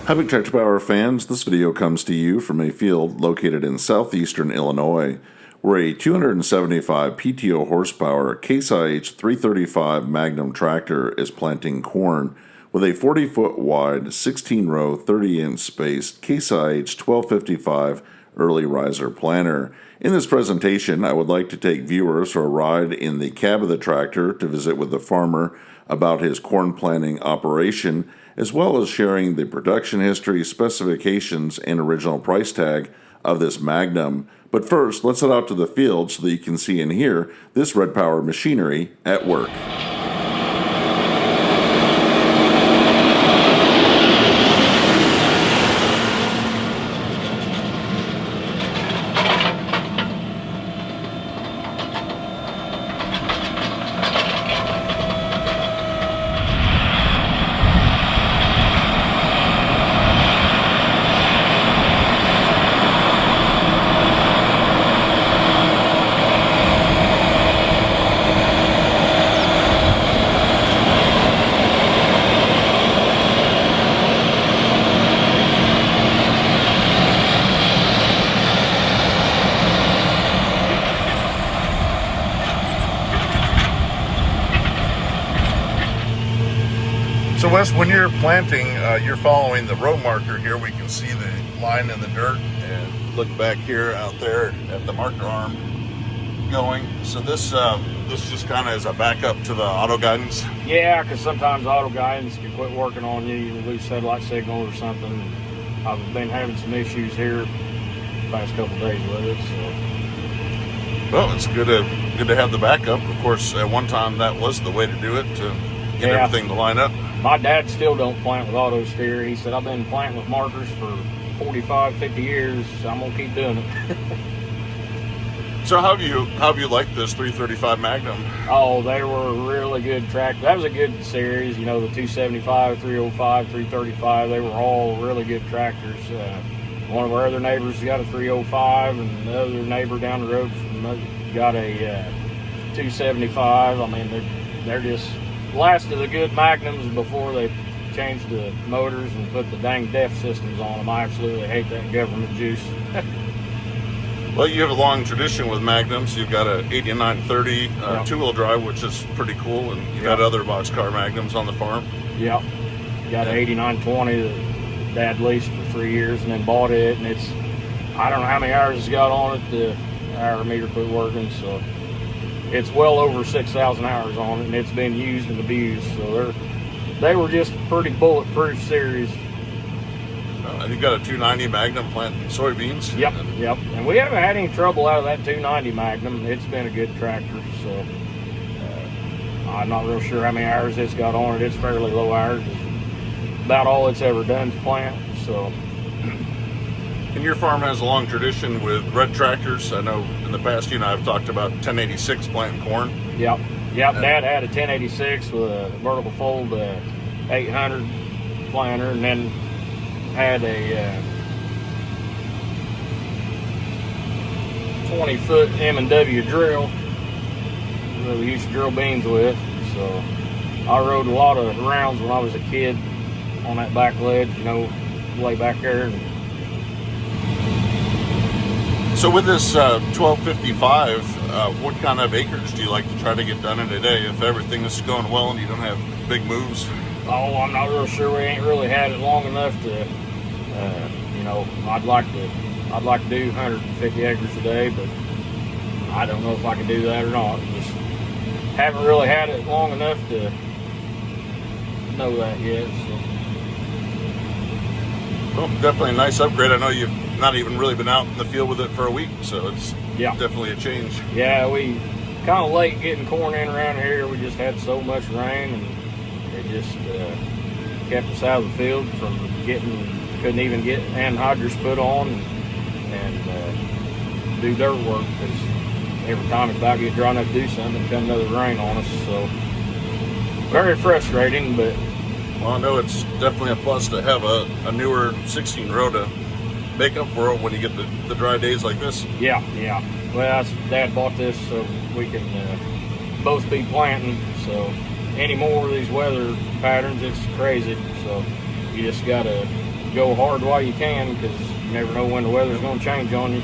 Hi, Big Tractor Power fans. This video comes to you from a field located in South Eastern Illinois, where a 275 PTO horsepower Case IH 335 Magnum tractor is planting corn with a 40-foot wide, 16-row, 30-inch spaced Case IH 1255 early riser planter. In this presentation, I would like to take viewers for a ride in the cab of the tractor to visit with the farmer about his corn planting operation, as well as sharing the production history, specifications, and original price tag of this Magnum. But first, let's head out to the field so that you can see and hear this Red Power machinery at work. So Wes, when you're planting, you're following the row marker here. We can see the line in the dirt, and look back here out there at the marker arm going. So this just kind of is a backup to the auto guidance? Yeah, because sometimes auto guidance can quit working on you. You lose satellite signal or something. I've been having some issues here the past couple of days with it. So. Well, it's good to have the backup. Of course, at one time that was the way to do it, to get everything to line up. My dad still don't plant with auto steer. He said, I've been planting with markers for 45, 50 years. So I'm going to keep doing it. So how have you liked this 335 Magnum? Oh, they were really good tractors. That was a good series. You know, the 275, 305, 335, they were all really good tractors. One of our other neighbors got a 305, and the other neighbor down the road got a 275. I mean, they're just last of the good Magnums before they changed the motors and put the dang DEF systems on them. I absolutely hate that government juice. Well, you have a long tradition with Magnums. You've got a 8930 two-wheel drive, which is pretty cool, and you've had other boxcar Magnums on the farm. Yep. Got an 8920 that Dad leased for 3 years and then bought it, and it's, I don't know how many hours it's got on it. The hour meter quit working, so it's well over 6,000 hours on it, and it's been used and abused. So they were just a pretty bulletproof series. And you've got a 290 Magnum planting soybeans. Yep. And we haven't had any trouble out of that 290 Magnum. It's been a good tractor. So I'm not real sure how many hours it's got on it. It's fairly low hours. About all it's ever done is plant. So. And your farm has a long tradition with red tractors. I know in the past you and I have talked about 1086 planting corn. Yep. Dad had a 1086 with a vertical fold 800 planter, and then had a 20-foot M&W drill that we used to drill beans with. So I rode a lot of rounds when I was a kid on that back ledge, you know, way back there. And so with this 1255, what kind of acres do you like to try to get done in a day if everything is going well and you don't have big moves? Oh, I'm not real sure. We ain't really had it long enough to, you know, I'd like to do 150 acres a day, but I don't know if I can do that or not. Just haven't really had it long enough to know that yet. So. Well, definitely a nice upgrade. I know you've not even really been out in the field with it for a week, so it's definitely a change. Yeah, we kind of late getting corn in around here. We just had so much rain, and it just kept us out of the field from couldn't even get anhydrous put on and do dirt work, because every time it's about to get dry enough to do something, it comes another rain on us. So very frustrating, but well, I know it's definitely a plus to have a newer 16-row to make up for it when you get the dry days like this. Yeah. Well, Dad bought this so we can both be planting. So any more of these weather patterns, it's crazy. So you just gotta go hard while you can, because you never know when the weather's going to change on you.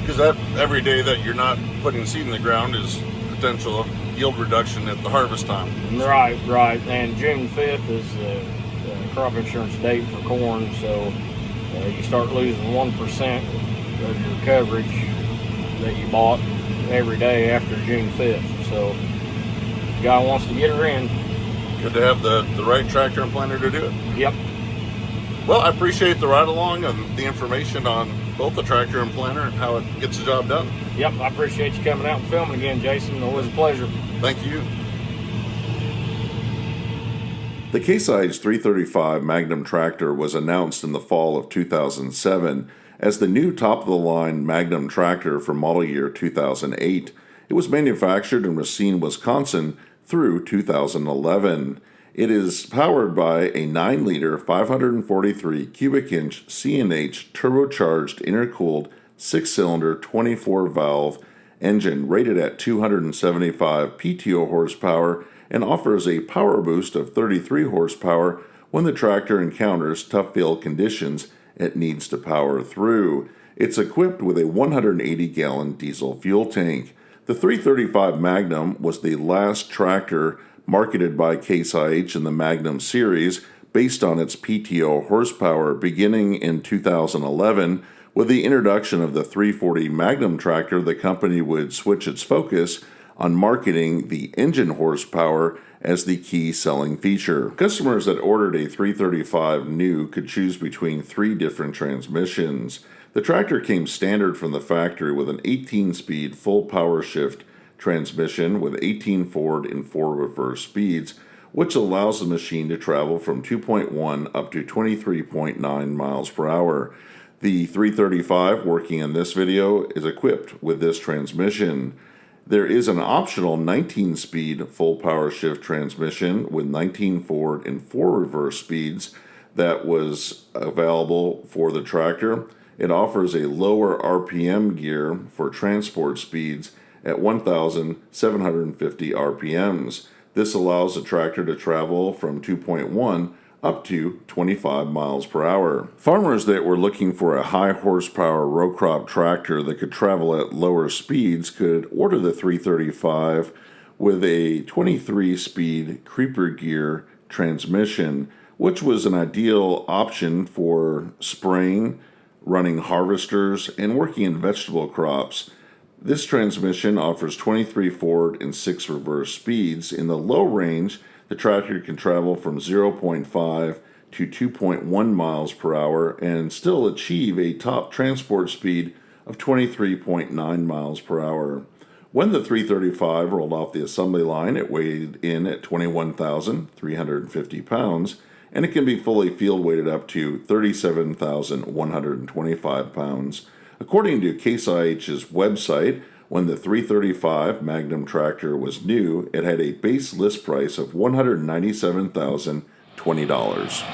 Because that every day that you're not putting seed in the ground is potential yield reduction at the harvest time. Right. And June 5th is the crop insurance date for corn, so you start losing 1% of your coverage that you bought every day after June 5th. So the guy wants to get her in. Good to have the right tractor and planter to do it. Yep. Well, I appreciate the ride along and the information on both the tractor and planter and how it gets the job done. Yep, I appreciate you coming out and filming again, Jason. Always a pleasure. Thank you. The Case IH 335 Magnum tractor was announced in the fall of 2007 as the new top-of-the-line Magnum tractor for model year 2008. It was manufactured in Racine, Wisconsin through 2011. It is powered by a 9-liter, 543 cubic inch C&H turbocharged intercooled 6-cylinder 24-valve engine rated at 275 PTO horsepower and offers a power boost of 33 horsepower when the tractor encounters tough field conditions it needs to power through. It's equipped with a 180-gallon diesel fuel tank. The 335 Magnum was the last tractor marketed by Case IH in the Magnum series based on its PTO horsepower beginning in 2011. With the introduction of the 340 Magnum tractor, the company would switch its focus on marketing the engine horsepower as the key selling feature. Customers that ordered a 335 new could choose between 3 different transmissions. The tractor came standard from the factory with an 18-speed full power shift transmission with 18 forward and 4 reverse speeds, which allows the machine to travel from 2.1 up to 23.9 miles per hour. The 335 working in this video is equipped with this transmission. There is an optional 19-speed full power shift transmission with 19 forward and 4 reverse speeds that was available for the tractor. It offers a lower RPM gear for transport speeds at 1,750 RPMs. This allows the tractor to travel from 2.1 up to 25 miles per hour. Farmers that were looking for a high horsepower row crop tractor that could travel at lower speeds could order the 335 with a 23-speed creeper gear transmission, which was an ideal option for spraying, running harvesters, and working in vegetable crops. This transmission offers 23 forward and 6 reverse speeds. In the low range, the tractor can travel from 0.5 to 2.1 miles per hour and still achieve a top transport speed of 23.9 miles per hour. When the 335 rolled off the assembly line, it weighed in at 21,350 pounds, and it can be fully field weighted up to 37,125 pounds. According to Case IH's website, when the 335 Magnum tractor was new, it had a base list price of $197,020.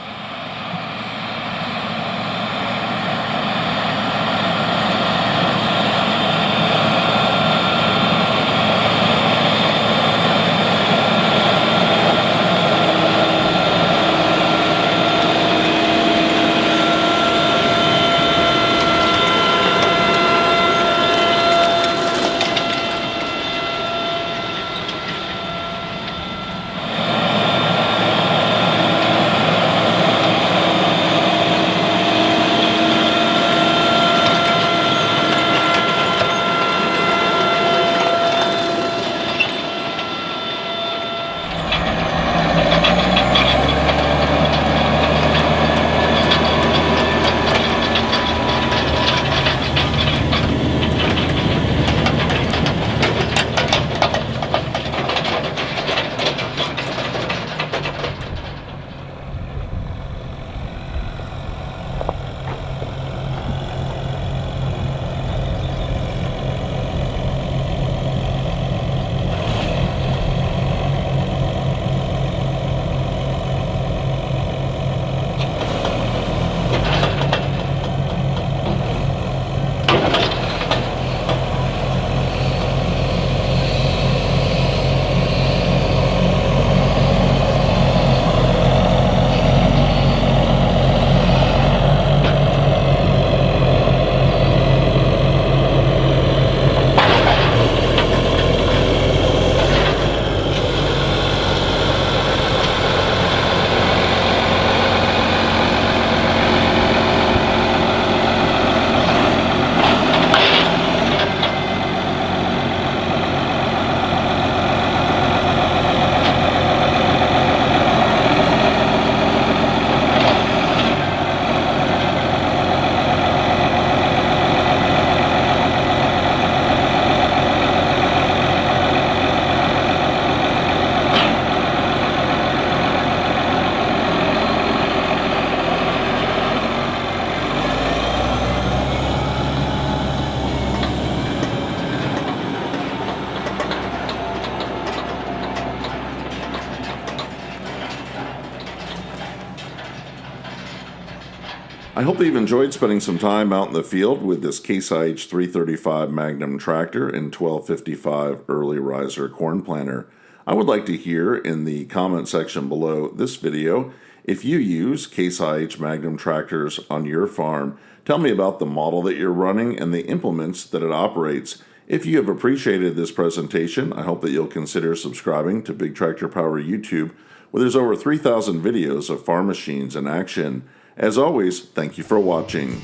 I hope that you've enjoyed spending some time out in the field with this Case IH 335 Magnum tractor and 1255 early riser corn planter. I would like to hear in the comment section below this video if you use Case IH Magnum tractors on your farm. Tell me about the model that you're running and the implements that it operates. If you have appreciated this presentation, I hope that you'll consider subscribing to Big Tractor Power YouTube, where there's over 3,000 videos of farm machines in action. As always, thank you for watching.